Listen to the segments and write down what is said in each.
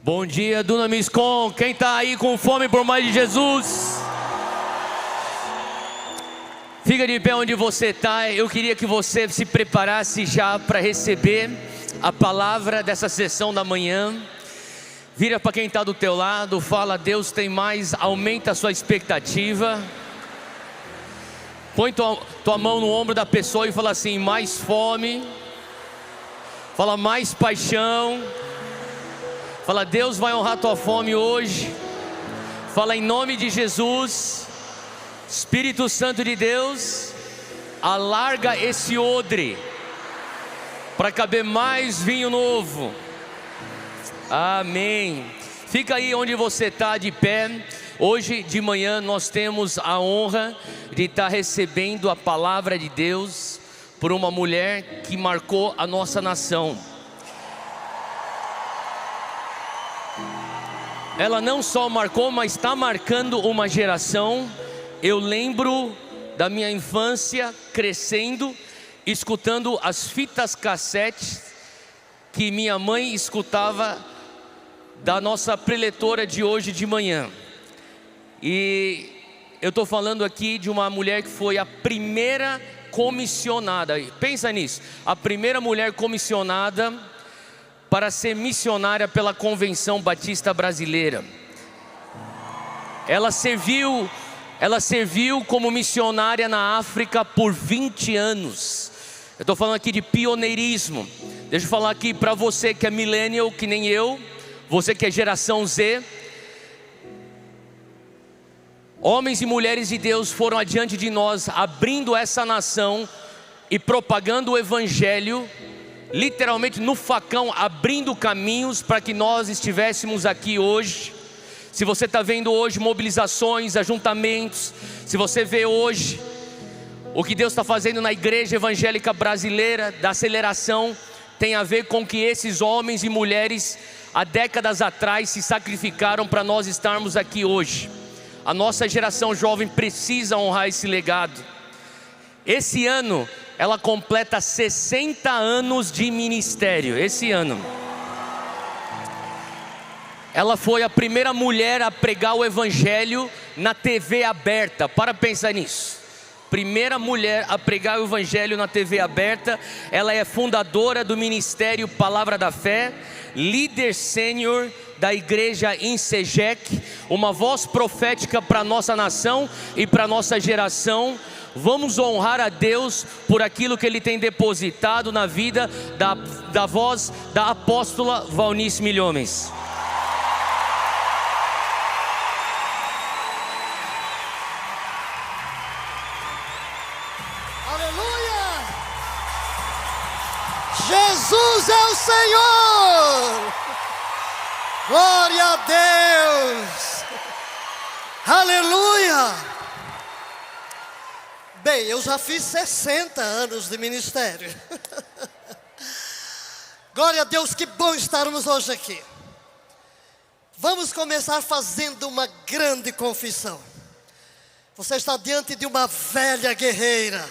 Bom dia, Dunamis Com. Quem está aí com fome por mais de Jesus? Fica de pé onde você está. Eu queria que você se preparasse já para receber a palavra dessa sessão da manhã. Vira para quem está do teu lado, fala: Deus tem mais, aumenta a sua expectativa. Põe tua mão no ombro da pessoa e fala assim: mais fome. Fala: mais paixão. Fala: Deus vai honrar tua fome hoje. Fala: em nome de Jesus, Espírito Santo de Deus, alarga esse odre para caber mais vinho novo. Amém. Fica aí onde você está de pé. Hoje de manhã nós temos a honra de estar recebendo a palavra de Deus por uma mulher que marcou a nossa nação. Ela não só marcou, mas está marcando uma geração. Eu lembro da minha infância crescendo, escutando as fitas cassetes que minha mãe escutava da nossa preletora de hoje de manhã. E eu estou falando aqui de uma mulher que foi a primeira comissionada. Pensa nisso, a primeira mulher comissionada para ser missionária pela Convenção Batista Brasileira. Ela serviu como missionária na África por 20 anos. Eu estou falando aqui de pioneirismo. Deixa eu falar aqui para você que é millennial, que nem eu, você que é geração Z. Homens e mulheres de Deus foram adiante de nós, abrindo essa nação e propagando o Evangelho, literalmente no facão, abrindo caminhos para que nós estivéssemos aqui hoje. Se você está vendo hoje mobilizações, ajuntamentos, se você vê hoje o que Deus está fazendo na igreja evangélica brasileira, da aceleração, tem a ver com que esses homens e mulheres, há décadas atrás, se sacrificaram para nós estarmos aqui hoje. A nossa geração jovem precisa honrar esse legado. Esse ano, ela completa 60 anos de ministério. Esse ano. Ela foi a primeira mulher a pregar o Evangelho na TV aberta. Para pensar nisso. Primeira mulher a pregar o Evangelho na TV aberta. Ela é fundadora do Ministério Palavra da Fé, líder sênior da igreja Insejec, uma voz profética para a nossa nação e para a nossa geração. Vamos honrar a Deus por aquilo que Ele tem depositado na vida da voz da apóstola Valnice Milhomes. Aleluia! Jesus é o Senhor! Glória a Deus! Aleluia! Bem, eu já fiz 60 anos de ministério. Glória a Deus, que bom estarmos hoje aqui. Vamos começar fazendo uma grande confissão. Você está diante de uma velha guerreira,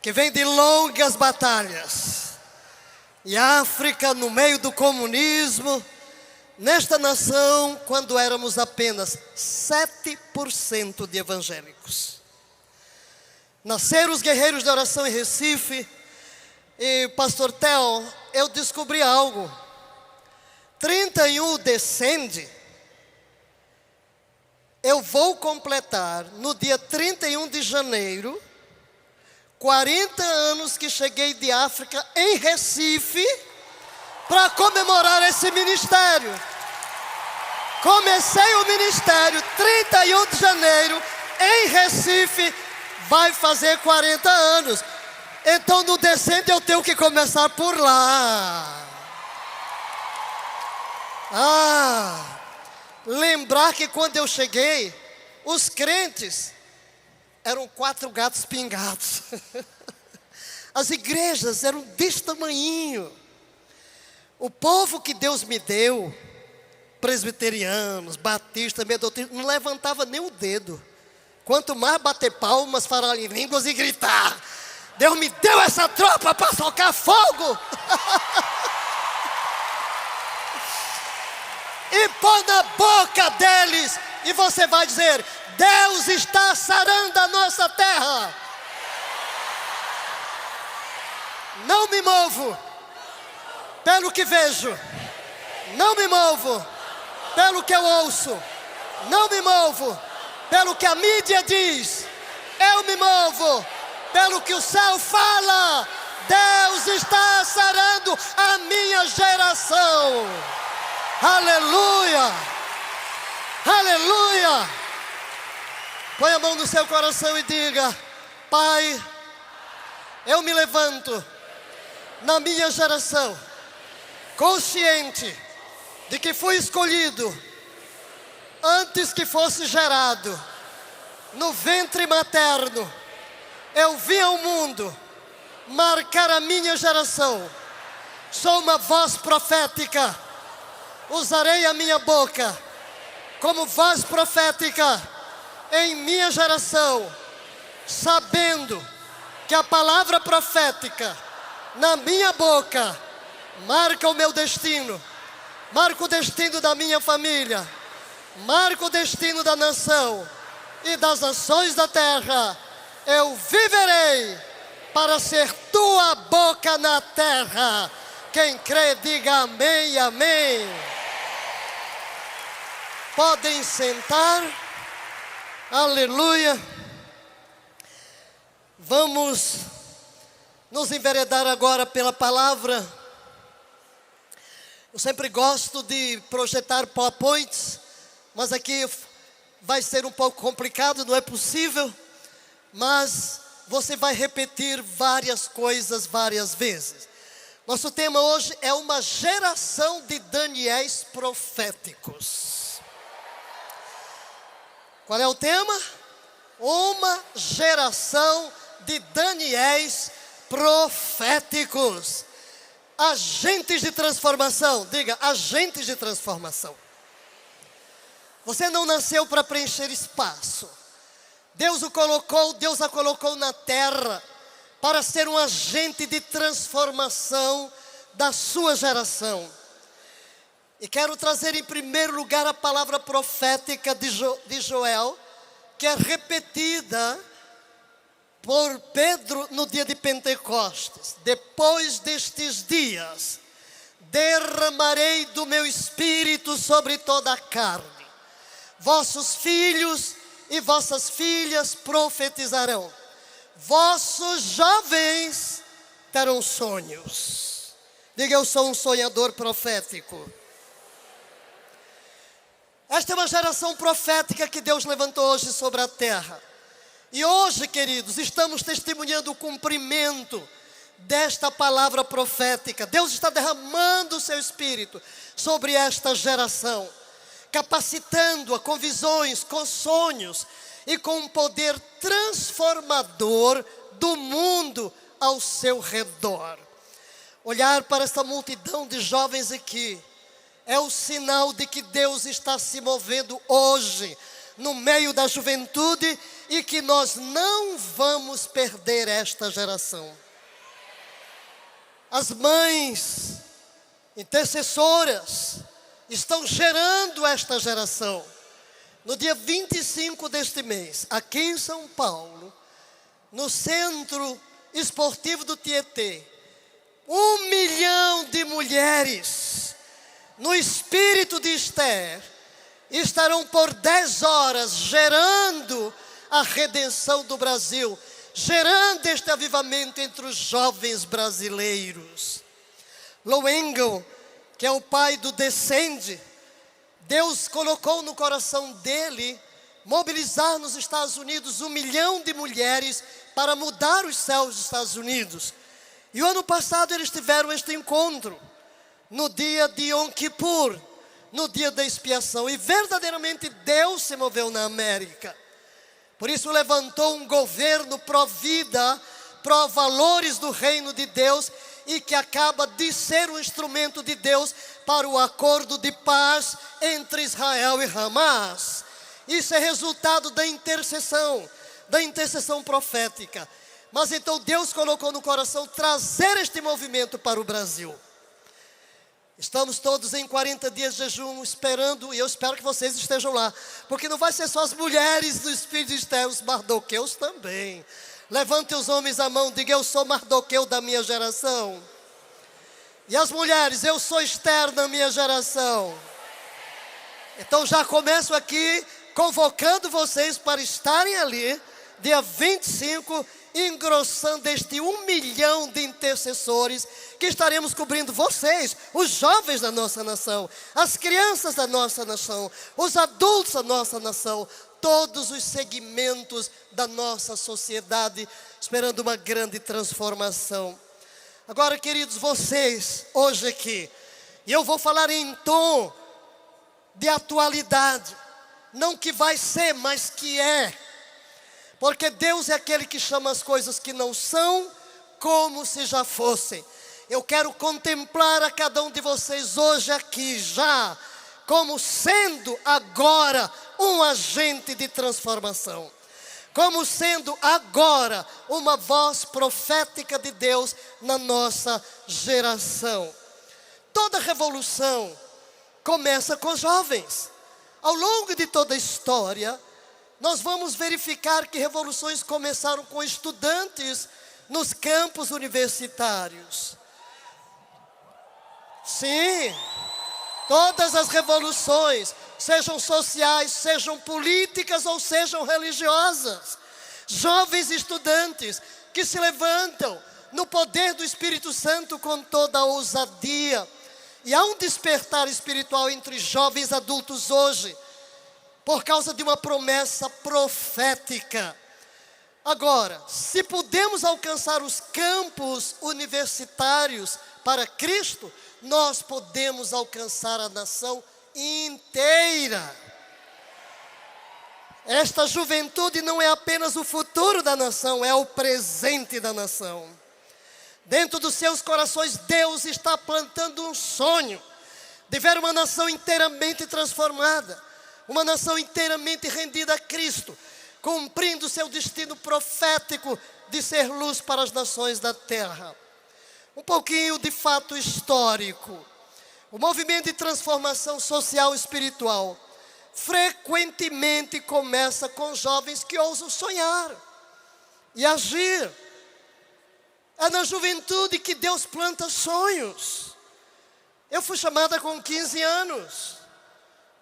que vem de longas batalhas. E África, no meio do comunismo, nesta nação, quando éramos apenas 7% de evangélicos. Nasceram os guerreiros de oração em Recife. E pastor Theo, eu descobri algo. 31 descende. Eu vou completar no dia 31 de janeiro 40 anos que cheguei de África em Recife para comemorar esse ministério. Comecei o ministério 31 de janeiro em Recife. Vai fazer 40 anos. Então no descende eu tenho que começar por lá. Lembrar que quando eu cheguei, os crentes eram 4 gatos pingados. As igrejas eram desse tamanhinho. O povo que Deus me deu, presbiterianos, batistas, metodistas, não levantava nem o dedo. Quanto mais bater palmas, falar em línguas e gritar: Deus me deu essa tropa para socar fogo. e pôr na boca deles. E você vai dizer: Deus está sarando a nossa terra. Não me movo pelo que vejo. Não me movo pelo que eu ouço. Não me movo pelo que a mídia diz. Eu me movo pelo que o céu fala. Deus está sarando a minha geração. Aleluia! Aleluia! Põe a mão no seu coração e diga: Pai, eu me levanto na minha geração, consciente de que fui escolhido antes que fosse gerado no ventre materno. Eu vim ao mundo marcar a minha geração. Sou uma voz profética. Usarei a minha boca como voz profética em minha geração, sabendo que a palavra profética na minha boca marca o meu destino, marca o destino da minha família, marca o destino da nação e das nações da terra. Eu viverei para ser tua boca na terra. Quem crê, diga amém, amém. Podem sentar. Aleluia. Vamos nos enveredar agora pela palavra. Eu sempre gosto de projetar PowerPoints, mas aqui vai ser um pouco complicado, não é possível. Mas você vai repetir várias coisas várias vezes. Nosso tema hoje é uma geração de Daniéis proféticos. Qual é o tema? Uma geração de Daniéis proféticos. Agentes de transformação. Diga, agentes de transformação. Você não nasceu para preencher espaço. Deus a colocou na terra para ser um agente de transformação da sua geração. E quero trazer em primeiro lugar a palavra profética de Joel, que é repetida por Pedro no dia de Pentecostes. Depois destes dias, derramarei do meu espírito sobre toda a carne. Vossos filhos e vossas filhas profetizarão. Vossos jovens terão sonhos. Diga, eu sou um sonhador profético. Esta é uma geração profética que Deus levantou hoje sobre a terra. E hoje, queridos, estamos testemunhando o cumprimento desta palavra profética. Deus está derramando o seu espírito sobre esta geração, capacitando-a com visões, com sonhos e com um poder transformador do mundo ao seu redor. Olhar para esta multidão de jovens aqui é o sinal de que Deus está se movendo hoje no meio da juventude e que nós não vamos perder esta geração. As mães intercessoras estão gerando esta geração. No dia 25 deste mês, aqui em São Paulo, no Centro Esportivo do Tietê, 1 milhão de mulheres, no espírito de Esther, estarão por 10 horas gerando a redenção do Brasil, gerando este avivamento entre os jovens brasileiros. Lowengo, que é o pai do Descende, Deus colocou no coração dele mobilizar nos Estados Unidos 1 milhão de mulheres para mudar os céus dos Estados Unidos. E o ano passado eles tiveram este encontro, no dia de Yom Kippur, no dia da expiação. E verdadeiramente Deus se moveu na América. Por isso levantou um governo pró-vida, pró-valores do reino de Deus, e que acaba de ser um instrumento de Deus para o acordo de paz entre Israel e Hamas. Isso é resultado da intercessão profética. Mas então Deus colocou no coração trazer este movimento para o Brasil. Estamos todos em 40 dias de jejum esperando, e eu espero que vocês estejam lá, porque não vai ser só as mulheres do Espírito de Esther, os Mardoqueus também. Levante os homens a mão, diga: eu sou Mardoqueu da minha geração. E as mulheres: eu sou Esther da minha geração. Então já começo aqui convocando vocês para estarem ali, dia 25, engrossando este 1 milhão de intercessores, que estaremos cobrindo vocês, os jovens da nossa nação, as crianças da nossa nação, os adultos da nossa nação, todos os segmentos da nossa sociedade, esperando uma grande transformação. Agora, queridos, vocês, hoje aqui, e eu vou falar em tom de atualidade, não que vai ser, mas que é, porque Deus é aquele que chama as coisas que não são, como se já fossem. Eu quero contemplar a cada um de vocês hoje aqui, já, como sendo agora um agente de transformação, como sendo agora uma voz profética de Deus na nossa geração. Toda revolução começa com jovens. Ao longo de toda a história, nós vamos verificar que revoluções começaram com estudantes nos campos universitários. Sim, todas as revoluções, sejam sociais, sejam políticas ou sejam religiosas, jovens estudantes que se levantam no poder do Espírito Santo com toda a ousadia. E há um despertar espiritual entre jovens adultos hoje, por causa de uma promessa profética. Agora, se podemos alcançar os campos universitários para Cristo, nós podemos alcançar a nação inteira. Esta juventude não é apenas o futuro da nação, é o presente da nação. Dentro dos seus corações, Deus está plantando um sonho de ver uma nação inteiramente transformada, uma nação inteiramente rendida a Cristo, cumprindo seu destino profético de ser luz para as nações da terra. Um pouquinho de fato histórico. O movimento de transformação social e espiritual frequentemente começa com jovens que ousam sonhar e agir. É na juventude que Deus planta sonhos. Eu fui chamada com 15 anos.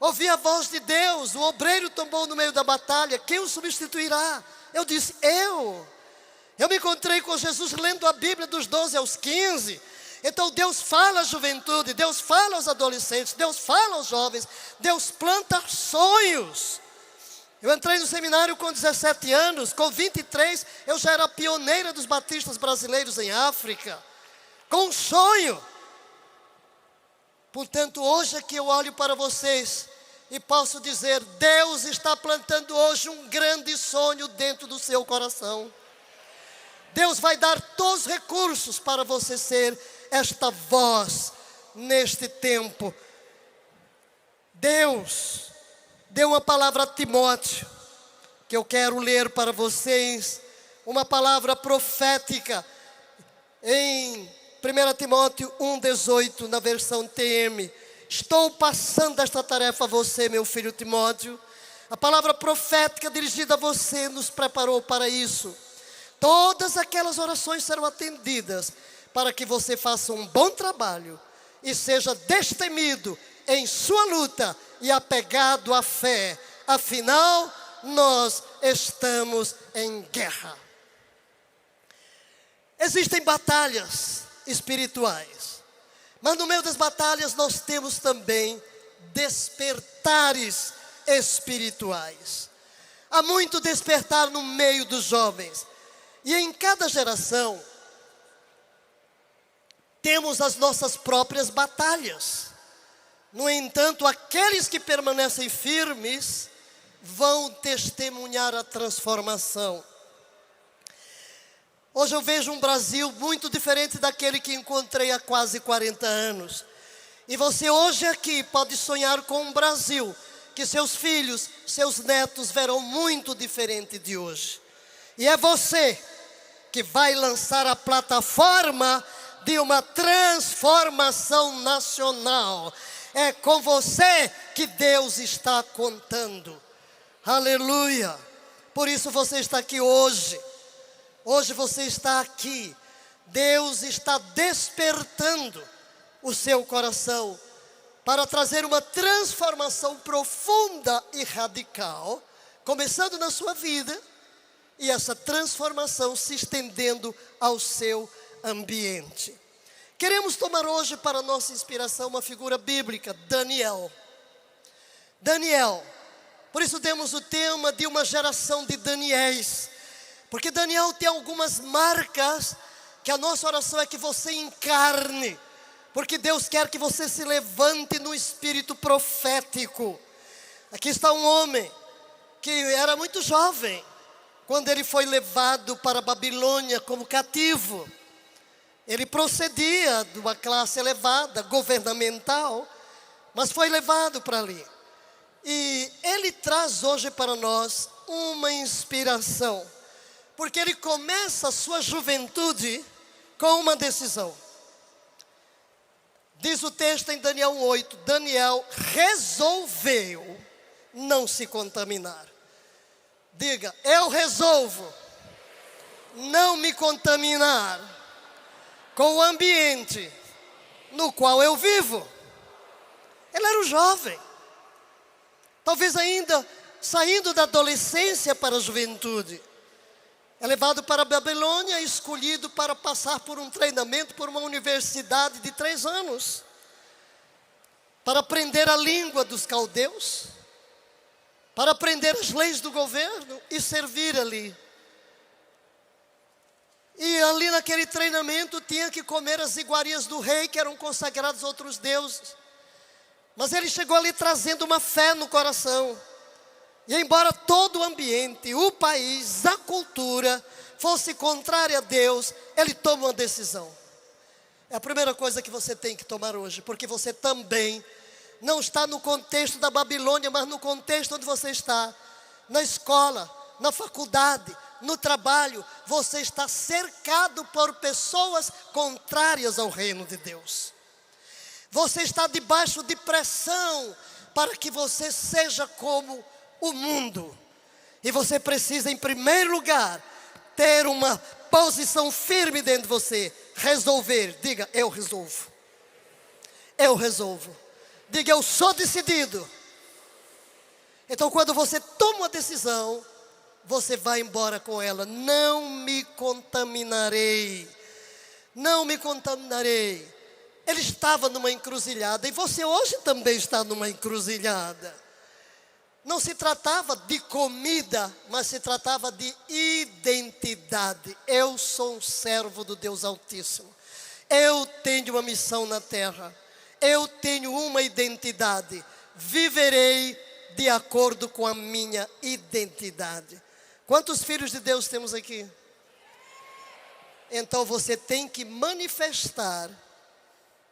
Ouvi a voz de Deus, o obreiro tombou no meio da batalha, quem o substituirá? Eu disse: eu me encontrei com Jesus lendo a Bíblia dos 12 aos 15. Então Deus fala à juventude, Deus fala aos adolescentes, Deus fala aos jovens, Deus planta sonhos. Eu entrei no seminário com 17 anos, com 23 eu já era pioneira dos batistas brasileiros em África, com um sonho. Portanto, hoje aqui eu olho para vocês e posso dizer: Deus está plantando hoje um grande sonho dentro do seu coração. Deus vai dar todos os recursos para você ser esta voz neste tempo. Deus deu uma palavra a Timóteo, que eu quero ler para vocês, uma palavra profética, em 1 Timóteo 1,18, na versão TM. Estou passando esta tarefa a você, meu filho Timóteo. A palavra profética dirigida a você nos preparou para isso. Todas aquelas orações serão atendidas, para que você faça um bom trabalho e seja destemido em sua luta e apegado à fé. Afinal, nós estamos em guerra. Existem batalhas espirituais, mas no meio das batalhas nós temos também despertares espirituais. Há muito despertar no meio dos jovens, e em cada geração temos as nossas próprias batalhas. No entanto, aqueles que permanecem firmes vão testemunhar a transformação. Hoje eu vejo um Brasil muito diferente daquele que encontrei há quase 40 anos. E você hoje aqui pode sonhar com um Brasil que seus filhos, seus netos verão muito diferente de hoje. E é você que vai lançar a plataforma de uma transformação nacional. É com você que Deus está contando. Aleluia! Por isso você está aqui hoje. Hoje você está aqui. Deus está despertando o seu coração para trazer uma transformação profunda e radical, começando na sua vida, e essa transformação se estendendo ao seu ambiente. Queremos tomar hoje para nossa inspiração uma figura bíblica, Daniel. Daniel, por isso temos o tema de uma geração de Daniéis, porque Daniel tem algumas marcas que a nossa oração é que você encarne, porque Deus quer que você se levante no espírito profético. Aqui está um homem que era muito jovem quando ele foi levado para a Babilônia como cativo. Ele procedia de uma classe elevada, governamental, mas foi levado para ali. E ele traz hoje para nós uma inspiração, porque ele começa a sua juventude com uma decisão. Diz o texto em Daniel 1:8, Daniel resolveu não se contaminar. Diga, eu resolvo não me contaminar com o ambiente no qual eu vivo. Ele era um jovem, talvez ainda saindo da adolescência para a juventude. É levado para a Babilônia, escolhido para passar por um treinamento por uma universidade de 3 anos, para aprender a língua dos caldeus, para aprender as leis do governo e servir ali. E ali naquele treinamento tinha que comer as iguarias do rei, que eram consagradas a outros deuses. Mas ele chegou ali trazendo uma fé no coração. E embora todo o ambiente, o país, a cultura fosse contrária a Deus, ele toma uma decisão. É a primeira coisa que você tem que tomar hoje, porque você também não está no contexto da Babilônia, mas no contexto onde você está, na escola, na faculdade, no trabalho, você está cercado por pessoas contrárias ao reino de Deus. Você está debaixo de pressão para que você seja como o mundo. E você precisa, em primeiro lugar, ter uma posição firme dentro de você. Resolver. Diga, eu resolvo. Eu resolvo. Diga, eu sou decidido. Então, quando você toma uma decisão, você vai embora com ela. Não me contaminarei. Não me contaminarei. Ele estava numa encruzilhada. E você hoje também está numa encruzilhada. Não se tratava de comida, mas se tratava de identidade. Eu sou um servo do Deus Altíssimo. Eu tenho uma missão na terra. Eu tenho uma identidade. Viverei de acordo com a minha identidade. Quantos filhos de Deus temos aqui? Então você tem que manifestar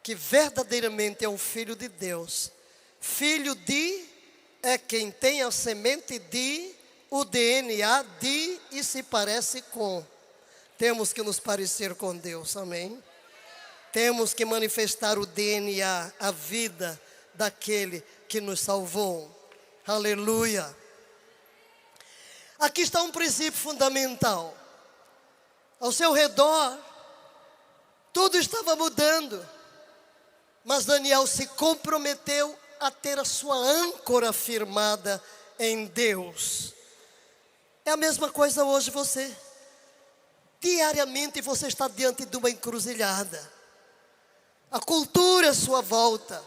que verdadeiramente é um filho de Deus. Filho de é quem tem a semente de, o DNA de e se parece com. Temos que nos parecer com Deus, amém? Temos que manifestar o DNA, a vida daquele que nos salvou. Aleluia. Aqui está um princípio fundamental. Ao seu redor, tudo estava mudando. Mas Daniel se comprometeu a ter a sua âncora firmada em Deus. É a mesma coisa hoje você. Diariamente você está diante de uma encruzilhada. A cultura à sua volta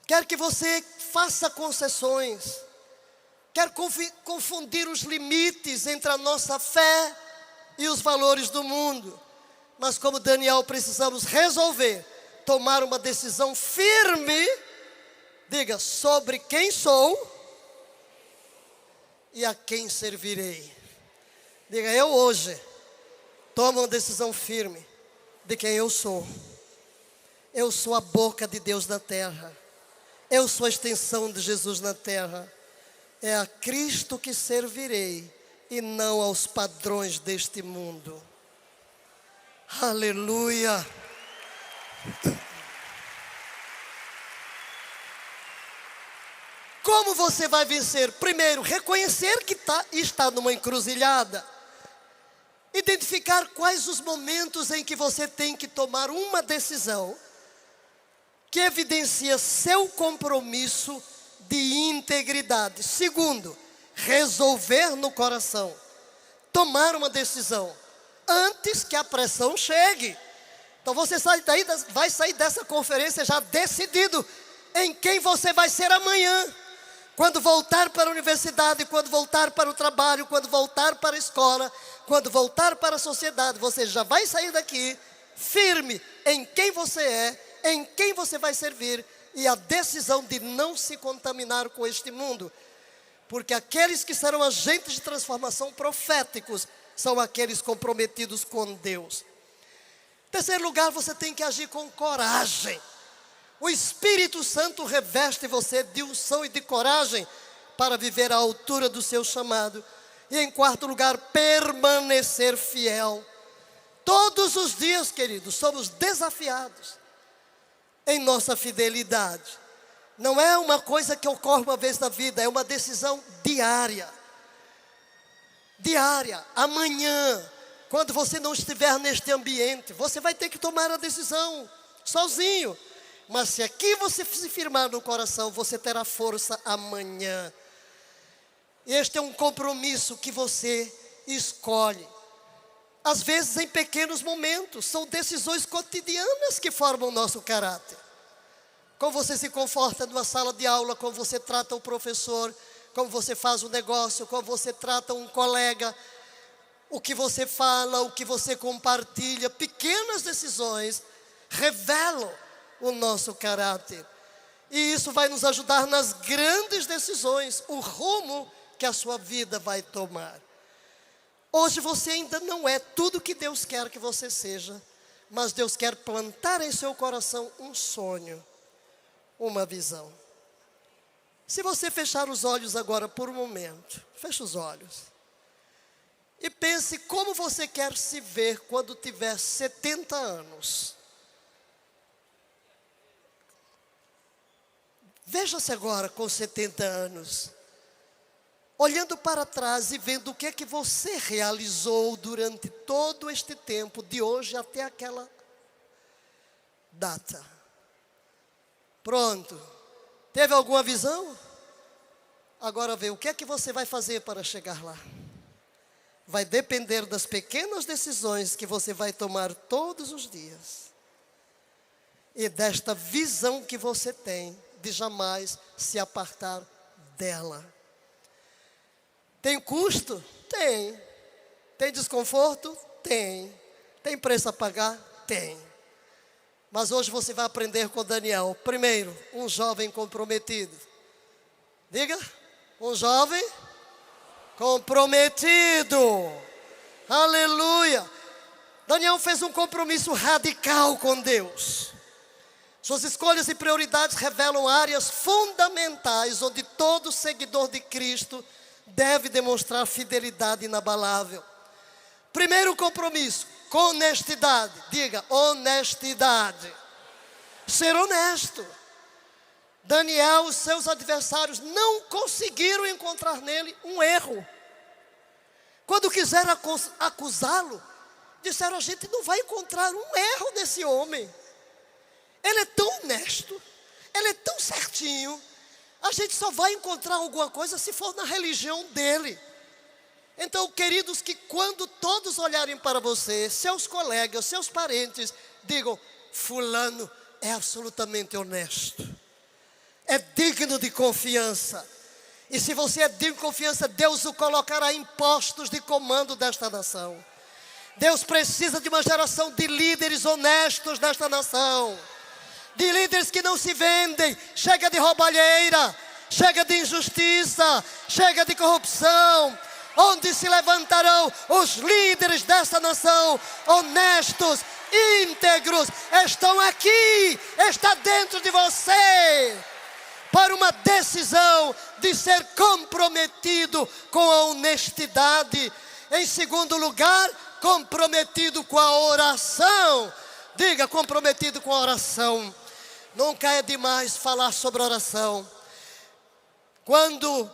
quer que você faça concessões. Quer confundir os limites entre a nossa fé e os valores do mundo. Mas como Daniel, precisamos resolver, tomar uma decisão firme, diga, sobre quem sou e a quem servirei. Diga, eu hoje tomo uma decisão firme de quem eu sou. Eu sou a boca de Deus na terra. Eu sou a extensão de Jesus na terra. É a Cristo que servirei e não aos padrões deste mundo. Aleluia. Como você vai vencer? Primeiro, reconhecer que está numa encruzilhada. Identificar quais os momentos em que você tem que tomar uma decisão que evidencia seu compromisso de integridade. Segundo, resolver no coração. Tomar uma decisão antes que a pressão chegue. Então você vai sair dessa conferência já decidido em quem você vai ser amanhã. Quando voltar para a universidade, quando voltar para o trabalho, quando voltar para a escola, quando voltar para a sociedade, você já vai sair daqui firme em quem você é, em quem você vai servir e a decisão de não se contaminar com este mundo. Porque aqueles que serão agentes de transformação proféticos são aqueles comprometidos com Deus. Em terceiro lugar, você tem que agir com coragem. O Espírito Santo reveste você de unção e de coragem para viver à altura do seu chamado. E em quarto lugar, permanecer fiel. Todos os dias, queridos, somos desafiados em nossa fidelidade. Não é uma coisa que ocorre uma vez na vida, é uma decisão diária. Diária. Amanhã, quando você não estiver neste ambiente, você vai ter que tomar a decisão sozinho. Mas se aqui você se firmar no coração, você terá força amanhã. Este é um compromisso que você escolhe. Às vezes em pequenos momentos, são decisões cotidianas que formam o nosso caráter. Como você se comporta numa sala de aula, como você trata o professor, como você faz um negócio, como você trata um colega, o que você fala, o que você compartilha. Pequenas decisões revelam o nosso caráter. E isso vai nos ajudar nas grandes decisões, o rumo que a sua vida vai tomar. Hoje você ainda não é tudo que Deus quer que você seja, mas Deus quer plantar em seu coração um sonho, uma visão. Se você fechar os olhos agora por um momento, feche os olhos e pense como você quer se ver quando tiver 70 anos. Veja-se agora com 70 anos, olhando para trás e vendo o que é que você realizou durante todo este tempo, de hoje até aquela data. Pronto. Teve alguma visão? Agora vê, o que é que você vai fazer para chegar lá? Vai depender das pequenas decisões que você vai tomar todos os dias. E desta visão que você tem de jamais se apartar dela. Tem custo? Tem. Tem desconforto? Tem. Tem preço a pagar? Tem. Mas hoje você vai aprender com Daniel. Primeiro, um jovem comprometido. Diga, um jovem comprometido. Aleluia. Daniel fez um compromisso radical com Deus. Suas escolhas e prioridades revelam áreas fundamentais onde todo seguidor de Cristo deve demonstrar fidelidade inabalável. Primeiro compromisso, com honestidade. Diga, honestidade. Ser honesto. Daniel, os seus adversários não conseguiram encontrar nele um erro. Quando quiseram acusá-lo, disseram, a gente não vai encontrar um erro nesse homem. Ele é tão honesto, ele é tão certinho. A gente só vai encontrar alguma coisa se for na religião dele. Então, queridos, que quando todos olharem para você, seus colegas, seus parentes, digam, fulano é absolutamente honesto. É digno de confiança. E se você é digno de confiança, Deus o colocará em postos de comando desta nação. Deus precisa de uma geração de líderes honestos nesta nação. De líderes que não se vendem. Chega de roubalheira, chega de injustiça, chega de corrupção. Onde se levantarão os líderes desta nação, honestos, íntegros, estão aqui, está dentro de você, para uma decisão de ser comprometido com a honestidade. Em segundo lugar, comprometido com a oração. Diga, comprometido com a oração. Nunca é demais falar sobre oração. Quando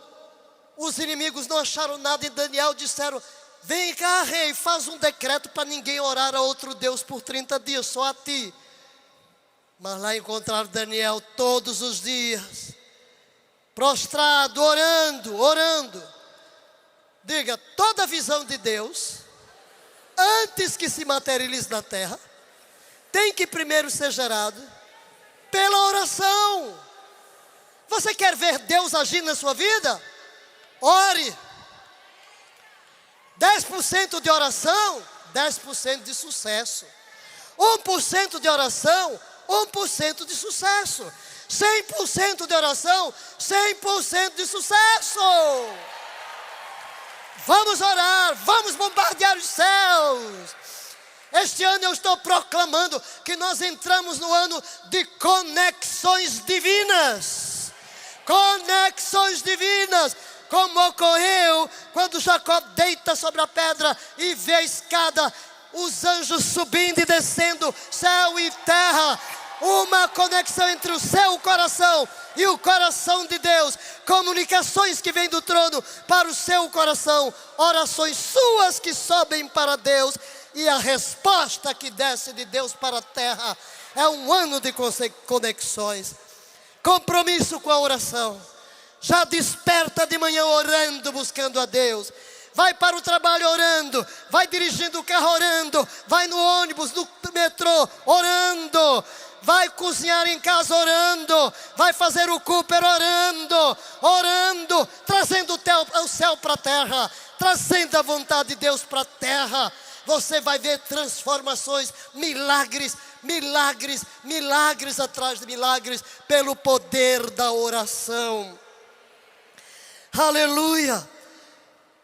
os inimigos não acharam nada em Daniel, disseram: vem cá, rei, faz um decreto para ninguém orar a outro Deus por 30 dias, só a ti. Mas lá encontraram Daniel todos os dias, prostrado, orando. Diga, toda a visão de Deus, antes que se materialize na terra, tem que primeiro ser gerado pela oração. Você quer ver Deus agindo na sua vida? Ore. 10% de oração, 10% de sucesso. 1% de oração, 1% de sucesso. 100% de oração, 100% de sucesso. Vamos orar, vamos bombardear os céus. Este ano eu estou proclamando que nós entramos no ano de conexões divinas. Conexões divinas. Como ocorreu quando Jacó deita sobre a pedra e vê a escada, os anjos subindo e descendo, céu e terra. Uma conexão entre o seu coração e o coração de Deus. Comunicações que vêm do trono para o seu coração. Orações suas que sobem para Deus. E a resposta que desce de Deus para a terra. É um ano de conexões. Compromisso com a oração. Já desperta de manhã orando, buscando a Deus. Vai para o trabalho orando. Vai dirigindo o carro orando. Vai no ônibus, no metrô orando. Vai cozinhar em casa orando. Vai fazer o Cooper orando. Trazendo o céu para a terra. Trazendo a vontade de Deus para a terra. Você vai ver transformações, milagres atrás de milagres. Pelo poder da oração. Aleluia.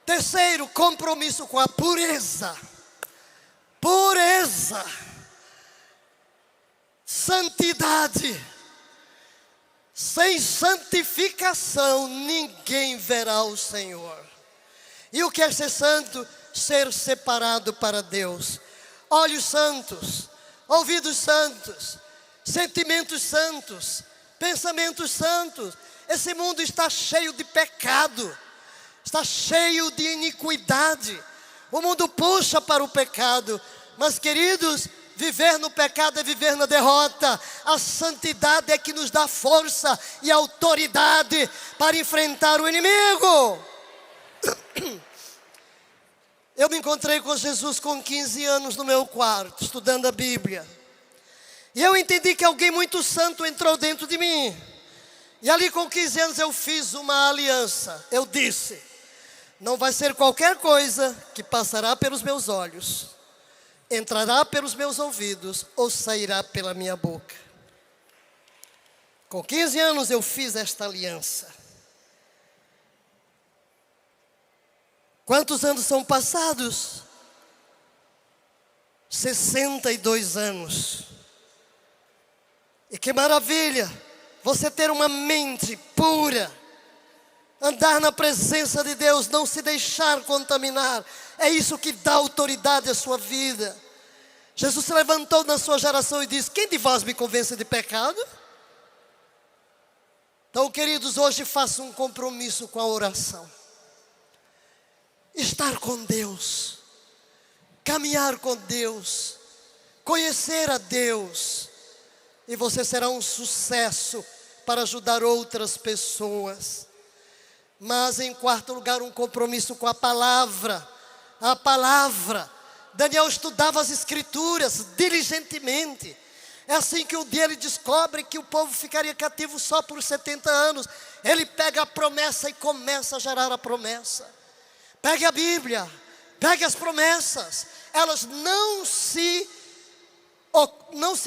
Terceiro, compromisso com a pureza. Pureza. Santidade. Sem santificação ninguém verá o Senhor. E o que é ser santo? Ser separado para Deus. Olhos santos, ouvidos santos, sentimentos santos, pensamentos santos. Esse mundo está cheio de pecado, está cheio de iniquidade. O mundo puxa para o pecado, mas queridos, viver no pecado é viver na derrota. A santidade é que nos dá força e autoridade para enfrentar o inimigo. Eu me encontrei com Jesus com 15 anos no meu quarto, estudando a Bíblia. E eu entendi que alguém muito santo entrou dentro de mim. E ali com 15 anos eu fiz uma aliança. Eu disse: não vai ser qualquer coisa que passará pelos meus olhos, entrará pelos meus ouvidos ou sairá pela minha boca. Com 15 anos eu fiz esta aliança. Quantos anos são passados? 62 anos. E que maravilha você ter uma mente pura, andar na presença de Deus, não se deixar contaminar. É isso que dá autoridade à sua vida. Jesus se levantou na sua geração e disse: quem de vós me convence de pecado? Então, queridos, hoje faça um compromisso com a oração. Estar com Deus, caminhar com Deus, conhecer a Deus, e você será um sucesso para ajudar outras pessoas. Mas em quarto lugar, um compromisso com a palavra. A palavra. Daniel estudava as escrituras diligentemente. É assim que um dia ele descobre que o povo ficaria cativo só por 70 anos. Ele pega a promessa e começa a gerar a promessa. Pegue a Bíblia, pegue as promessas. Elas não se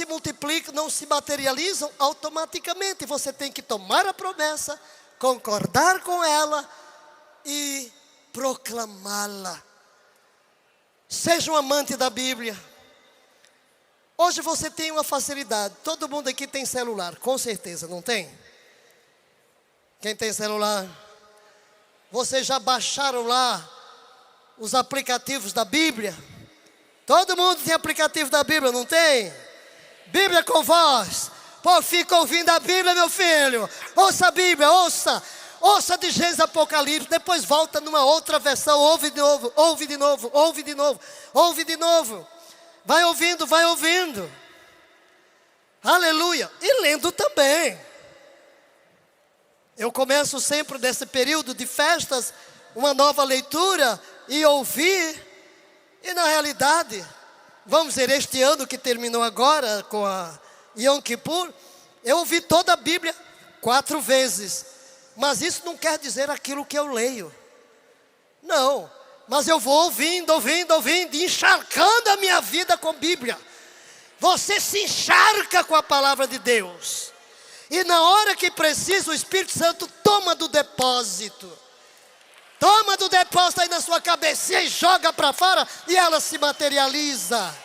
multiplicam, não se materializam automaticamente. Você tem que tomar a promessa, concordar com ela e proclamá-la. Seja um amante da Bíblia. Hoje você tem uma facilidade. Todo mundo aqui tem celular, com certeza, não tem? Quem tem celular? Vocês já baixaram lá os aplicativos da Bíblia? Todo mundo tem aplicativo da Bíblia, não tem? Bíblia com voz. Pô, fica ouvindo a Bíblia, meu filho. Ouça a Bíblia, ouça. Ouça de Gênesis Apocalipse, depois volta numa outra versão, ouve de novo, ouve de novo, ouve de novo, ouve de novo. Vai ouvindo, vai ouvindo. Aleluia. E lendo também. Eu começo sempre nesse período de festas, uma nova leitura e ouvir. E na realidade, vamos dizer, este ano que terminou agora com a Yom Kippur, eu ouvi toda a Bíblia 4 vezes. Mas isso não quer dizer aquilo que eu leio. Não, mas eu vou ouvindo, encharcando a minha vida com Bíblia. Você se encharca com a palavra de Deus. E na hora que precisa, o Espírito Santo toma do depósito. Toma do depósito aí na sua cabecinha e joga para fora e ela se materializa.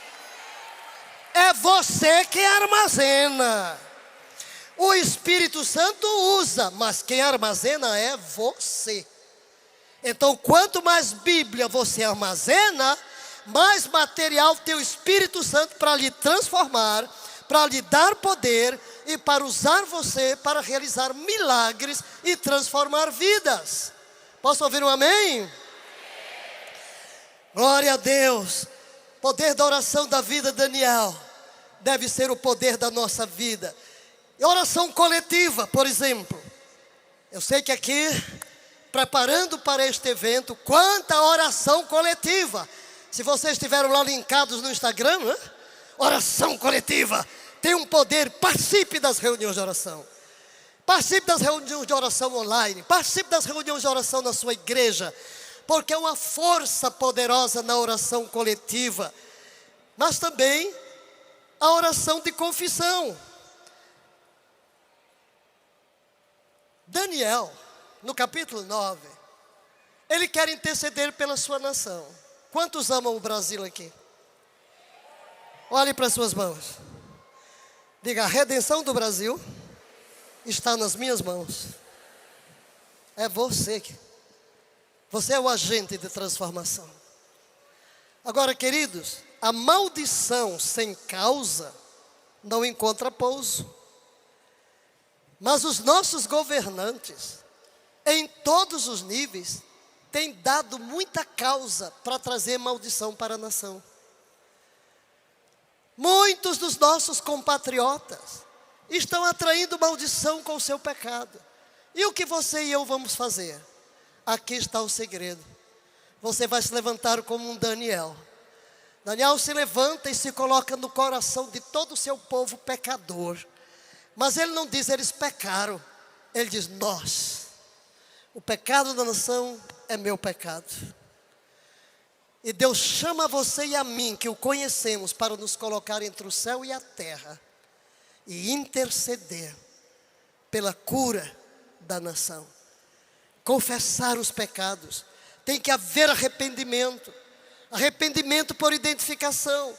É você que armazena. O Espírito Santo usa, mas quem armazena é você. Então, quanto mais Bíblia você armazena, mais material tem o Espírito Santo para lhe transformar, para lhe dar poder e para usar você para realizar milagres e transformar vidas. Posso ouvir um amém? Glória a Deus. Poder da oração da vida, Daniel, deve ser o poder da nossa vida. E oração coletiva, por exemplo. Eu sei que aqui, preparando para este evento, quanta oração coletiva. Se vocês estiveram lá linkados no Instagram, né? Oração coletiva tem um poder. Participe das reuniões de oração. Participe das reuniões de oração online. Participe das reuniões de oração na sua igreja. Porque é uma força poderosa na oração coletiva. Mas também a oração de confissão. Daniel, no capítulo 9, ele quer interceder pela sua nação. Quantos amam o Brasil aqui? Olhe para as suas mãos. Diga, a redenção do Brasil está nas minhas mãos. É você. Você é o agente de transformação. Agora, queridos, a maldição sem causa não encontra pouso. Mas os nossos governantes, em todos os níveis, têm dado muita causa para trazer maldição para a nação. Muitos dos nossos compatriotas estão atraindo maldição com o seu pecado. E o que você e eu vamos fazer? Aqui está o segredo. Você vai se levantar como um Daniel. Daniel se levanta e se coloca no coração de todo o seu povo pecador. Mas ele não diz, eles pecaram. Ele diz, nós. O pecado da nação é meu pecado. E Deus chama você e a mim, que o conhecemos, para nos colocar entre o céu e a terra. E interceder pela cura da nação. Confessar os pecados. Tem que haver arrependimento. Arrependimento por identificação.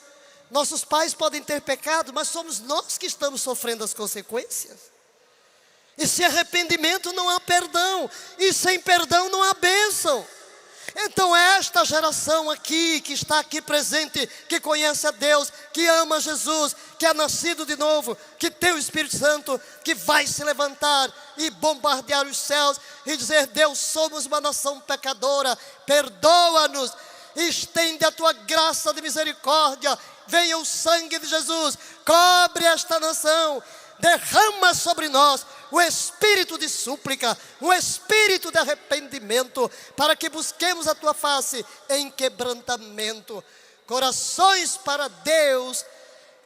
Nossos pais podem ter pecado, mas somos nós que estamos sofrendo as consequências. E sem arrependimento não há perdão. E sem perdão não há bênção. Então esta geração aqui, que está aqui presente, que conhece a Deus, que ama Jesus, que é nascido de novo, que tem o Espírito Santo, que vai se levantar e bombardear os céus e dizer, Deus, somos uma nação pecadora, perdoa-nos, estende a tua graça de misericórdia, venha o sangue de Jesus, cobre esta nação, derrama sobre nós o espírito de súplica, o espírito de arrependimento, para que busquemos a tua face em quebrantamento, corações para Deus,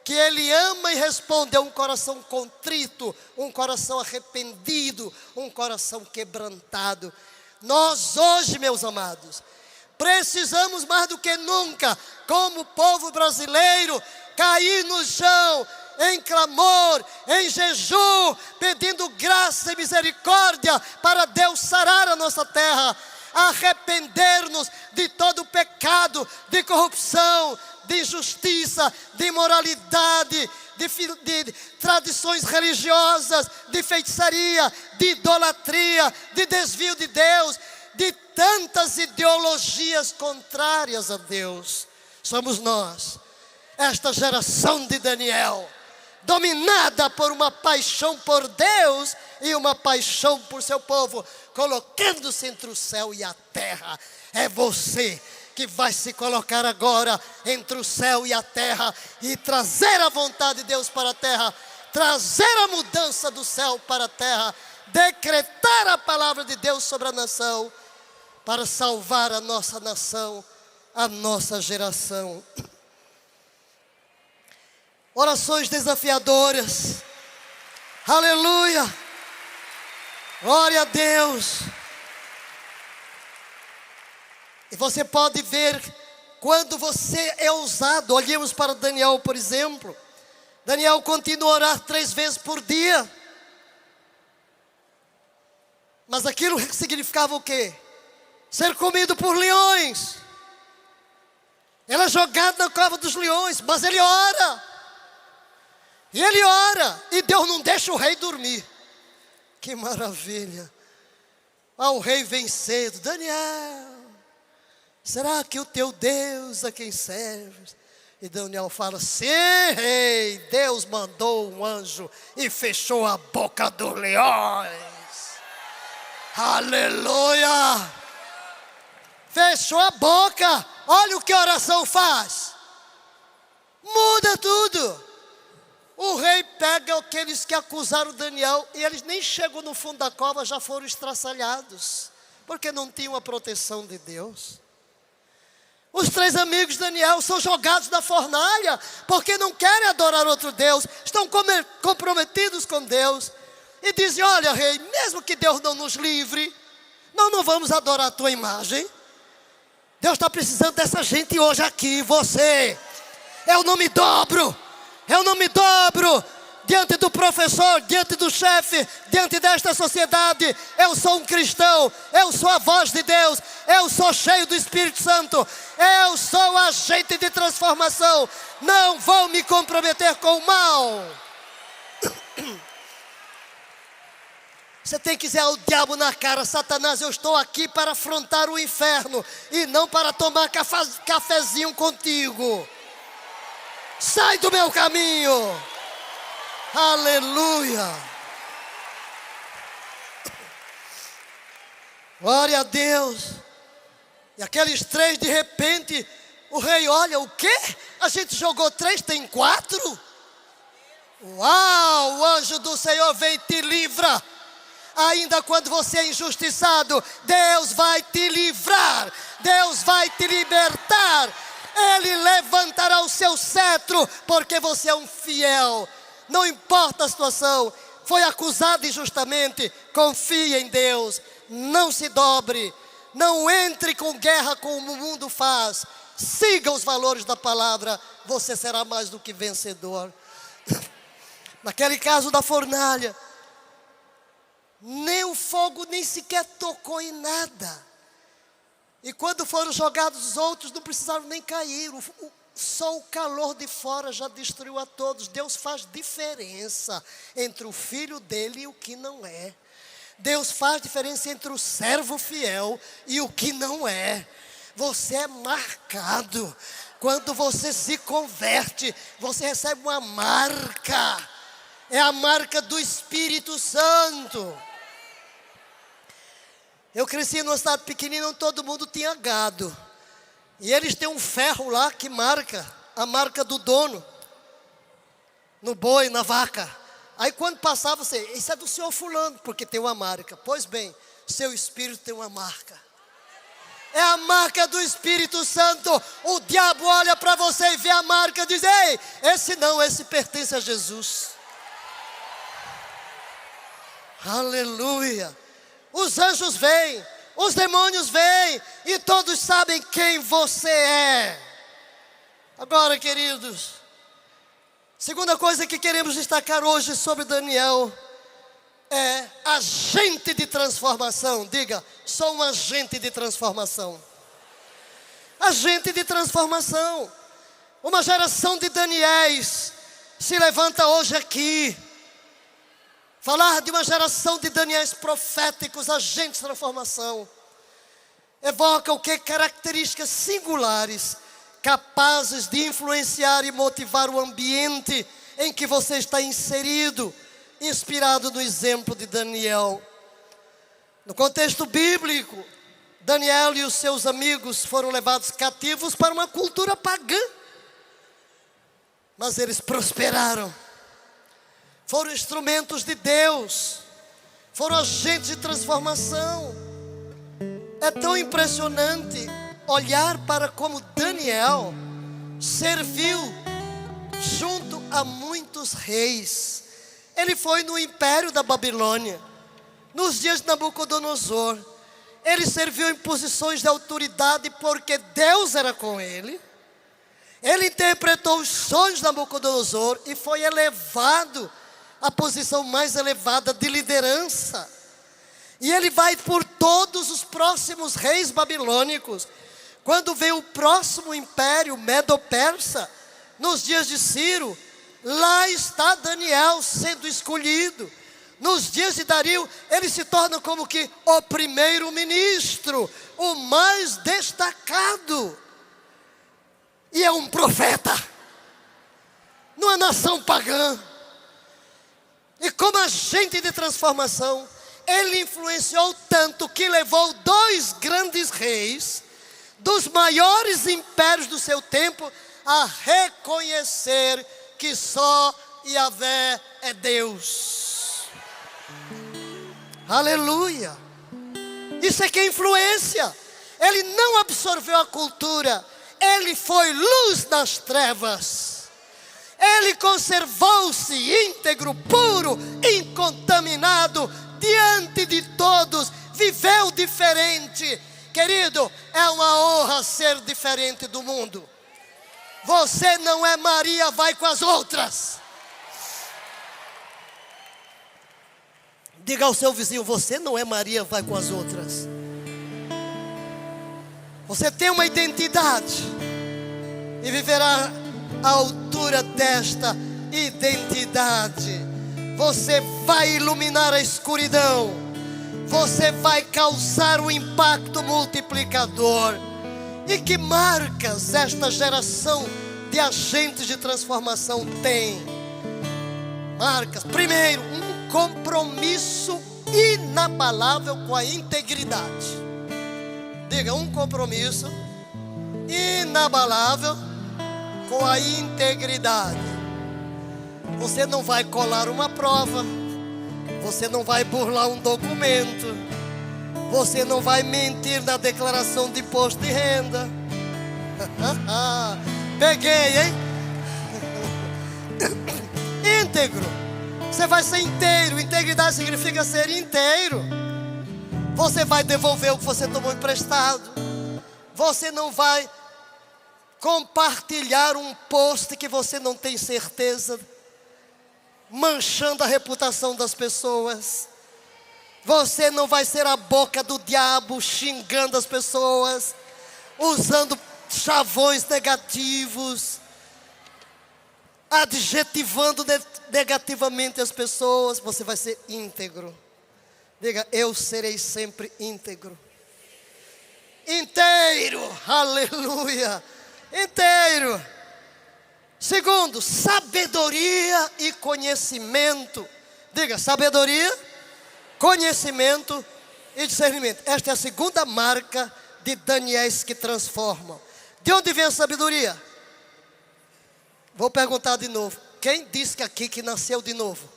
que Ele ama e responde a um coração contrito, um coração arrependido, um coração quebrantado. Nós hoje, meus amados, precisamos mais do que nunca, como povo brasileiro, cair no chão, em clamor, em jejum, pedindo graça e misericórdia para Deus sarar a nossa terra, arrepender-nos de todo pecado, de corrupção, de injustiça, de imoralidade, de tradições religiosas, de feitiçaria, de idolatria, de desvio de Deus, de tantas ideologias contrárias a Deus. somos nós, esta geração de Daniel, dominada por uma paixão por Deus e uma paixão por seu povo, colocando-se entre o céu e a terra. É você que vai se colocar agora entre o céu e a terra e trazer a vontade de Deus para a terra, trazer a mudança do céu para a terra, decretar a palavra de Deus sobre a nação, para salvar a nossa nação, a nossa geração. Orações desafiadoras, aleluia, glória a Deus. E você pode ver, quando você é ousado, olhemos para Daniel, por exemplo. Daniel continua a orar 3 vezes por dia. Mas aquilo significava o quê? Ser comido por leões. Ele é jogado na cova dos leões, mas ele ora. E ele ora, e Deus não deixa o rei dormir. Que maravilha. O rei vem cedo. Daniel, será que o teu Deus a quem serves? E Daniel fala, sim, rei, Deus mandou um anjo e fechou a boca dos leões. Aleluia. Fechou a boca. Olha o que a oração faz. Muda tudo. O rei pega aqueles que acusaram Daniel, e eles nem chegam no fundo da cova, já foram estraçalhados, porque não tinham a proteção de Deus. Os 3 amigos de Daniel são jogados na fornalha, porque não querem adorar outro Deus, estão comprometidos com Deus, e dizem, olha rei, mesmo que Deus não nos livre, nós não vamos adorar a tua imagem. Deus está precisando dessa gente hoje aqui, você. Eu não me dobro diante do professor, diante do chefe, diante desta sociedade. Eu sou um cristão, eu sou a voz de Deus, eu sou cheio do Espírito Santo, eu sou agente de transformação, não vou me comprometer com o mal. Você tem que dizer ao diabo na cara, Satanás, eu estou aqui para afrontar o inferno e não para tomar cafezinho contigo. Sai do meu caminho. Aleluia. Glória a Deus. E aqueles 3, de repente, o rei olha, o quê? A gente jogou 3, tem 4? Uau, o anjo do Senhor vem e te livra. Ainda quando você é injustiçado, Deus vai te livrar, Deus vai te libertar. Ele levantará o seu cetro, porque você é um fiel. Não importa a situação, foi acusado injustamente, confie em Deus, não se dobre, não entre com guerra como o mundo faz, siga os valores da palavra, você será mais do que vencedor. Naquele caso da fornalha, nem o fogo nem sequer tocou em nada. E quando foram jogados os outros, não precisaram nem cair. Só o calor de fora já destruiu a todos. Deus faz diferença entre o filho dele e o que não é. Deus faz diferença entre o servo fiel e o que não é. Você é marcado. Quando você se converte, você recebe uma marca. É a marca do Espírito Santo. Eu cresci numa cidade pequenina onde todo mundo tinha gado. E eles têm um ferro lá que marca, a marca do dono. No boi, na vaca. Aí quando passava você, isso é do senhor fulano, porque tem uma marca. Pois bem, seu espírito tem uma marca. É a marca do Espírito Santo. O diabo olha para você e vê a marca e diz, ei, esse não, esse pertence a Jesus. Aleluia. Os anjos vêm, os demônios vêm, e todos sabem quem você é. Agora, queridos, segunda coisa que queremos destacar hoje sobre Daniel é agente de transformação. Diga, sou um agente de transformação. Agente de transformação. Uma geração de Daniéis se levanta hoje aqui. Falar de uma geração de Daniéis proféticos, agentes de transformação, evoca o que? Características singulares, capazes de influenciar e motivar o ambiente em que você está inserido, inspirado no exemplo de Daniel. No contexto bíblico, Daniel e os seus amigos foram levados cativos para uma cultura pagã, mas eles prosperaram, foram instrumentos de Deus, foram agentes de transformação. É tão impressionante olhar para como Daniel serviu junto a muitos reis. Ele foi no império da Babilônia, nos dias de Nabucodonosor. Ele serviu em posições de autoridade porque Deus era com ele. Ele interpretou os sonhos de Nabucodonosor e foi elevado à posição mais elevada de liderança. E ele vai por todos os próximos reis babilônicos. Quando veio o próximo império Medo-Persa, nos dias de Ciro, lá está Daniel sendo escolhido. Nos dias de Dario, ele se torna como que o primeiro-ministro, o mais destacado. E é um profeta, numa nação pagã. E como agente de transformação, ele influenciou tanto que levou 2 grandes reis, dos maiores impérios do seu tempo, a reconhecer que só Yahvé é Deus. Aleluia! Isso é que é influência. Ele não absorveu a cultura, ele foi luz nas trevas. Ele conservou-se íntegro, puro, incontaminado, diante de todos, viveu diferente. Querido, é uma honra ser diferente do mundo. Você não é Maria, vai com as outras. Diga ao seu vizinho, você não é Maria, vai com as outras. Você tem uma identidade e viverá à altura desta identidade. Você vai iluminar a escuridão. Você vai causar um impacto multiplicador. E que marcas esta geração de agentes de transformação tem? Marcas. Primeiro, um compromisso inabalável com a integridade. Diga, um compromisso inabalável com a integridade. Você não vai colar uma prova, você não vai burlar um documento, você não vai mentir na declaração de imposto de renda. Peguei, hein? Íntegro. Você vai ser inteiro. Integridade significa ser inteiro. Você vai devolver o que você tomou emprestado. Você não vai compartilhar um post que você não tem certeza, manchando a reputação das pessoas. Você não vai ser a boca do diabo xingando as pessoas, usando chavões negativos, adjetivando negativamente as pessoas. Você vai ser íntegro. Diga, eu serei sempre íntegro. Inteiro, aleluia, inteiro. Segundo, sabedoria e conhecimento. Diga, sabedoria, conhecimento e discernimento. Esta é a segunda marca de Daniéis que transformam. De onde vem a sabedoria? Vou perguntar de novo. Quem disse aqui que nasceu de novo?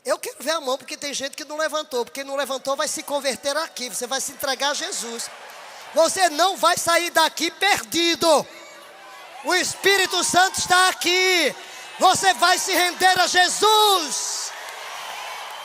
Eu quero ver a mão, porque tem gente que não levantou. Porque não levantou vai se converter aqui. Você vai se entregar a Jesus. Você não vai sair daqui perdido. O Espírito Santo está aqui. Você vai se render a Jesus.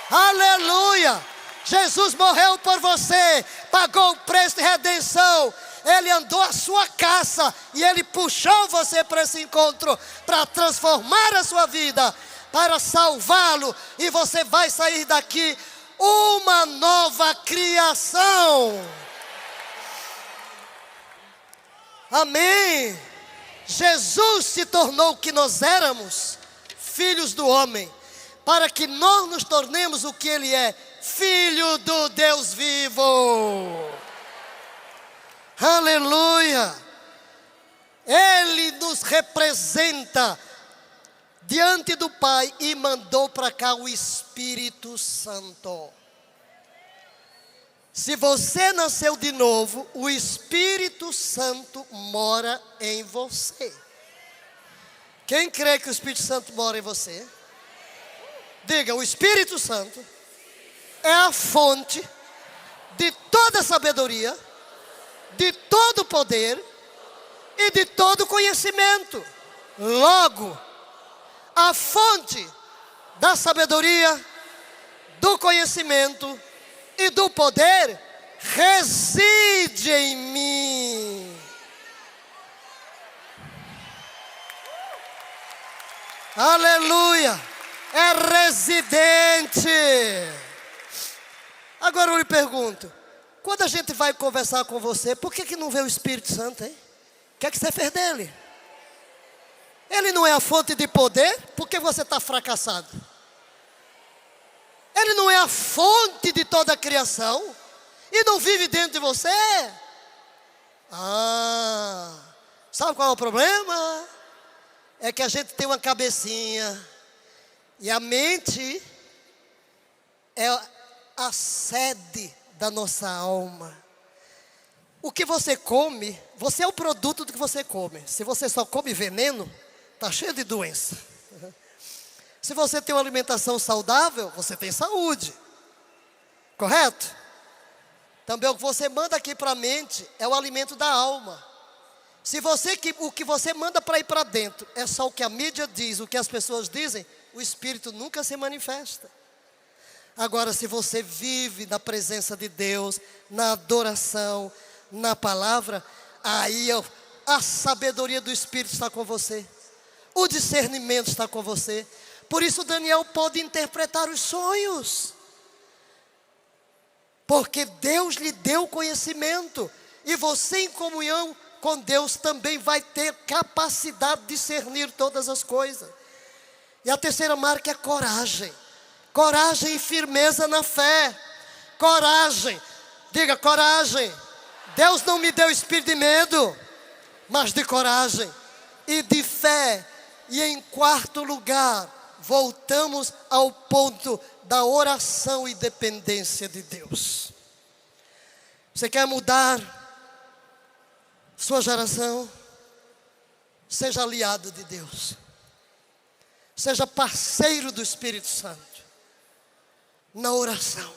Aleluia. Jesus morreu por você. Pagou o preço de redenção. Ele andou a sua caça. E Ele puxou você para esse encontro. Para transformar a sua vida. Para salvá-lo. E você vai sair daqui uma nova criação. Amém. Jesus se tornou o que nós éramos, filhos do homem, para que nós nos tornemos o que Ele é, Filho do Deus vivo. Aleluia! Ele nos representa diante do Pai e mandou para cá o Espírito Santo. Se você nasceu de novo, o Espírito Santo mora em você. Quem crê que o Espírito Santo mora em você? Diga, o Espírito Santo é a fonte de toda sabedoria, de todo poder e de todo conhecimento. Logo, a fonte da sabedoria, do conhecimento e do poder reside em mim. Aleluia! É residente. Agora eu lhe pergunto, quando a gente vai conversar com você, por que não vê o Espírito Santo, hein? O que é que você fez dele? Ele não é a fonte de poder, por que você está fracassado? Ele não é a fonte de toda a criação e não vive dentro de você? Sabe qual é o problema? É que a gente tem uma cabecinha e a mente é a sede da nossa alma. O que você come, você é o produto do que você come. Se você só come veneno, está cheio de doença. Se você tem uma alimentação saudável, você tem saúde. Correto? Também o que você manda aqui para a mente é o alimento da alma. Se o que você manda para ir para dentro é só o que a mídia diz, o que as pessoas dizem, o Espírito nunca se manifesta. Agora, se você vive na presença de Deus, na adoração, na palavra, aí a sabedoria do Espírito está com você. O discernimento está com você. Por isso Daniel pode interpretar os sonhos. Porque Deus lhe deu conhecimento. E você em comunhão com Deus também vai ter capacidade de discernir todas as coisas. E a terceira marca é coragem. Coragem e firmeza na fé. Coragem. Diga coragem. Deus não me deu espírito de medo, mas de coragem e de fé. E em quarto lugar, voltamos ao ponto da oração e dependência de Deus. Você quer mudar sua geração? Seja aliado de Deus. Seja parceiro do Espírito Santo. Na oração.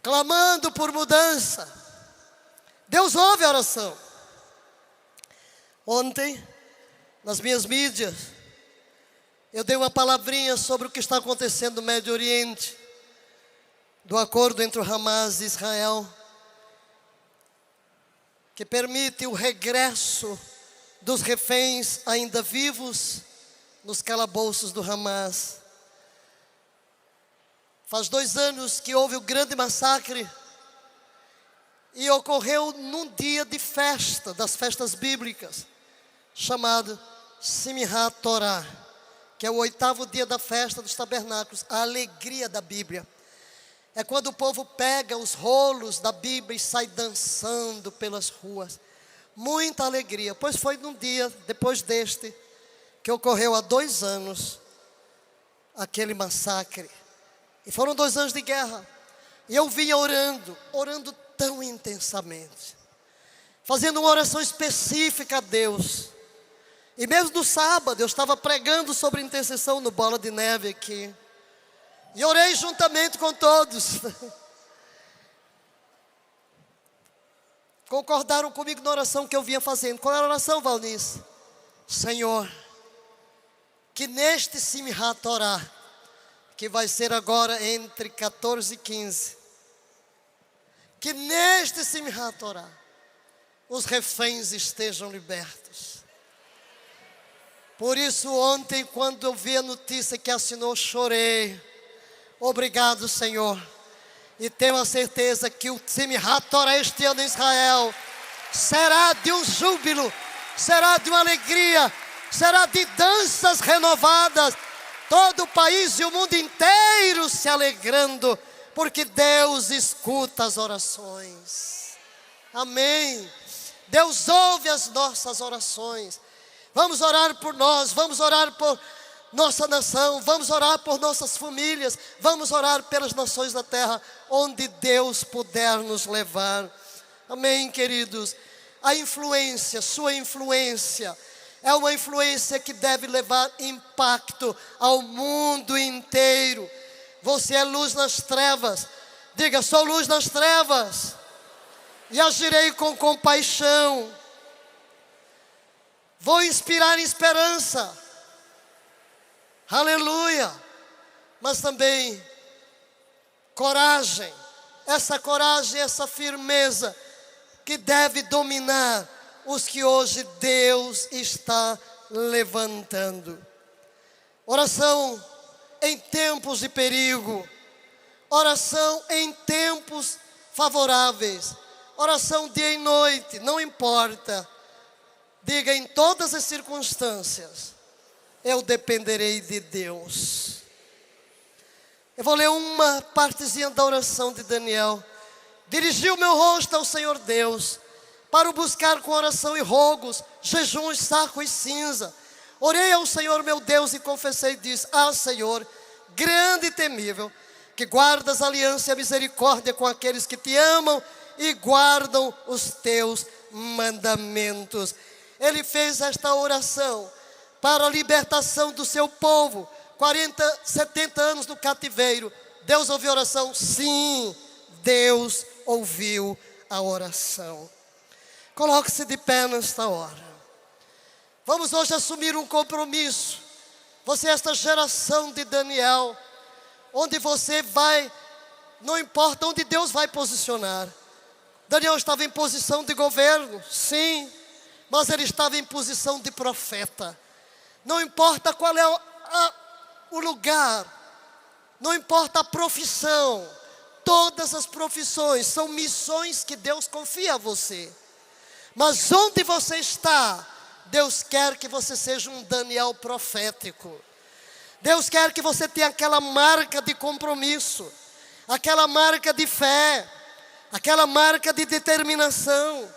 Clamando por mudança. Deus ouve a oração. Ontem, nas minhas mídias, eu dei uma palavrinha sobre o que está acontecendo no Médio Oriente, do acordo entre o Hamas e Israel, que permite o regresso dos reféns ainda vivos nos calabouços do Hamas. Faz 2 anos que houve o grande massacre e ocorreu num dia de festa, das festas bíblicas, chamado Simchat Torah, que é o 8º dia da festa dos tabernáculos, a alegria da Bíblia. É quando o povo pega os rolos da Bíblia e sai dançando pelas ruas. Muita alegria, pois foi num dia, depois deste, que ocorreu há 2 anos, aquele massacre. E foram 2 anos de guerra. E eu vinha orando tão intensamente, fazendo uma oração específica a Deus. E mesmo no sábado, eu estava pregando sobre intercessão no Bola de Neve aqui. E orei juntamente com todos. Concordaram comigo na oração que eu vinha fazendo. Qual era a oração, Valnice? Senhor, que neste Simchat Torah, que vai ser agora entre 14 e 15, que neste Simchat Torah, os reféns estejam libertos. Por isso ontem, quando eu vi a notícia que assinou, chorei. Obrigado, Senhor. E tenho a certeza que o Simchat Torah este ano em Israel será de um júbilo, será de uma alegria, será de danças renovadas. Todo o país e o mundo inteiro se alegrando, porque Deus escuta as orações. Amém. Deus ouve as nossas orações. Vamos orar por nós, vamos orar por nossa nação, vamos orar por nossas famílias, vamos orar pelas nações da terra, onde Deus puder nos levar. Amém, queridos? A influência, sua influência, é uma influência que deve levar impacto ao mundo inteiro. Você é luz nas trevas. Diga, sou luz nas trevas. E agirei com compaixão. Vou inspirar esperança. Aleluia. Mas também coragem. Essa coragem, essa firmeza que deve dominar os que hoje Deus está levantando. Oração em tempos de perigo. Oração em tempos favoráveis. Oração dia e noite, não importa. Diga, em todas as circunstâncias, eu dependerei de Deus. Eu vou ler uma partezinha da oração de Daniel. Dirigi o meu rosto ao Senhor Deus, para o buscar com oração e rogos, jejuns, saco e cinza. Orei ao Senhor meu Deus e confessei e disse: Ah, Senhor, grande e temível, que guardas a aliança e a misericórdia com aqueles que te amam e guardam os teus mandamentos. Ele fez esta oração para a libertação do seu povo. 70 anos no cativeiro. Deus ouviu a oração? Sim, Deus ouviu a oração. Coloque-se de pé nesta hora. Vamos hoje assumir um compromisso. Você é esta geração de Daniel, onde você vai, não importa onde Deus vai posicionar. Daniel estava em posição de governo, sim, mas ele estava em posição de profeta. Não importa qual é o lugar, não importa a profissão, todas as profissões são missões que Deus confia a você. Mas onde você está, Deus quer que você seja um Daniel profético. Deus quer que você tenha aquela marca de compromisso, aquela marca de fé, aquela marca de determinação,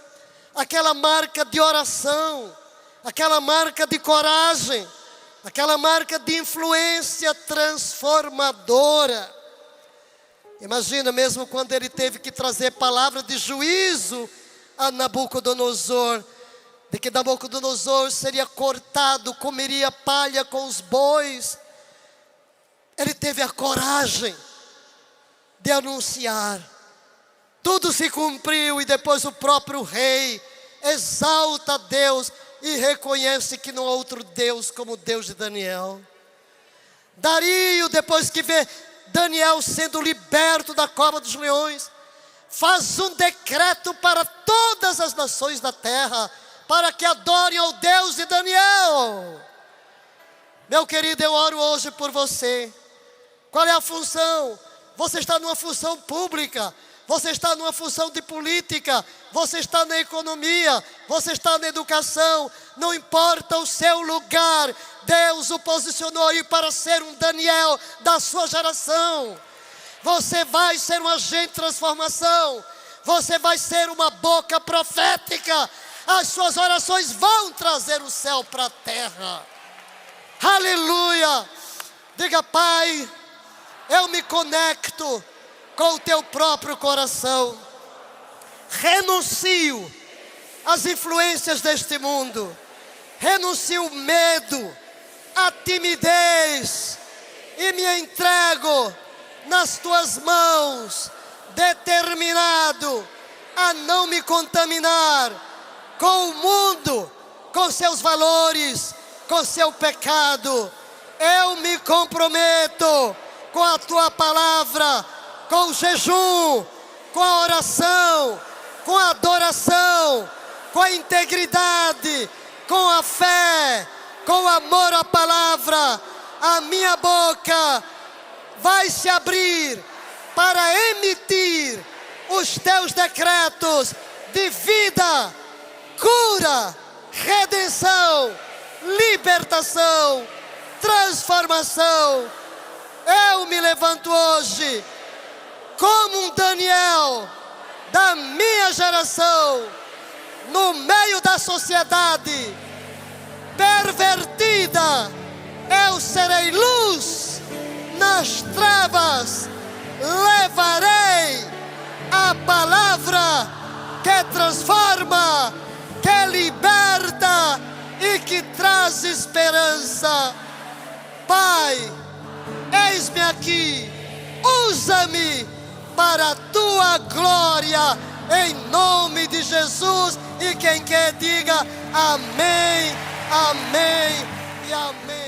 aquela marca de oração, aquela marca de coragem, aquela marca de influência transformadora. Imagina mesmo quando ele teve que trazer palavra de juízo a Nabucodonosor, de que Nabucodonosor seria cortado, comeria palha com os bois. Ele teve a coragem de anunciar. Tudo se cumpriu e depois o próprio rei exalta a Deus e reconhece que não há outro Deus como o Deus de Daniel. Dario, depois que vê Daniel sendo liberto da cova dos leões, faz um decreto para todas as nações da terra, para que adorem ao Deus de Daniel. Meu querido, eu oro hoje por você. Qual é a função? Você está numa função pública, você está numa função de política, você está na economia, você está na educação, não importa o seu lugar, Deus o posicionou aí para ser um Daniel da sua geração. Você vai ser um agente de transformação, você vai ser uma boca profética, as suas orações vão trazer o céu para a terra. Aleluia! Diga: Pai, eu me conecto com o teu próprio coração. Renuncio às influências deste mundo. Renuncio o medo, a timidez e me entrego nas tuas mãos, determinado a não me contaminar com o mundo, com seus valores, com seu pecado. Eu me comprometo com a tua palavra, com o jejum, com a oração, com a adoração, com a integridade, com a fé, com o amor à palavra. A minha boca vai se abrir para emitir os teus decretos de vida, cura, redenção, libertação, transformação. Eu me levanto hoje como um Daniel da minha geração, no meio da sociedade pervertida, eu serei luz nas trevas, levarei a palavra que transforma, que liberta e que traz esperança. Pai, eis-me aqui, usa-me para a tua glória, em nome de Jesus. E quem quer diga amém, amém e amém.